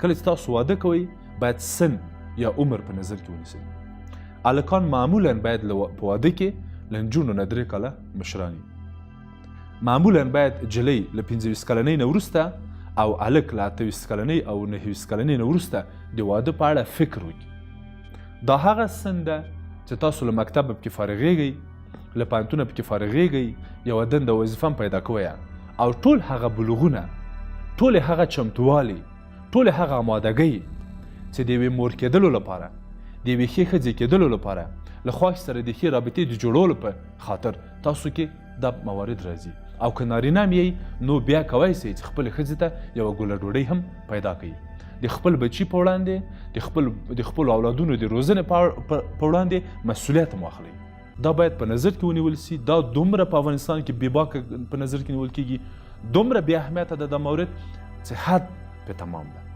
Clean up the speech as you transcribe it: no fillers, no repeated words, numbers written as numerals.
کله چې تاسو واده کوئ باید سن یا عمر په نظر کې ونیسئ. هلکان معمولا باید په واده کې له نجونو نه 3 کاله مشران وي. معمولا باید جلۍ له 25 کلنۍ نه وروسته او هلک له 28 کلنۍ او 29 کلنۍ نه وروسته د واده په اړه فکر وکړي. دا هغه سن ده چې تاسو له مکتب پکې فارغېږئ، له پوهنتونه پکې فارغېږئ، یوه دنده وظیفه هم پیدا کوئ او ټول هغه بلوغونه، ټولې هغه چمتووالی، ټولې هغه آمادګۍ چې د یوې مور کېدلو لپاره، د یوې ښې ښځې کېدلو لپاره، له خوښ سره د ښې رابطې د جوړولو په خاطر تاسو کې دا موارد راځي. او که نارینه هم یې نو بیا کولی شئ چې خپلې ښځې ته یوه ګوله ډوډۍ هم پیدا کړئ. د خپل بچي په وړاندې، د خپلو اولادونو د روزنې په وړاندې مسؤلیت هم واخلئ. دا باید په نظر کې ونیول سي. دا دومره په افغانستان کې بېباکه په نظر کې نیول کېږي، دومره بې اهمیته ده دا مورد چې حد په تمام ده.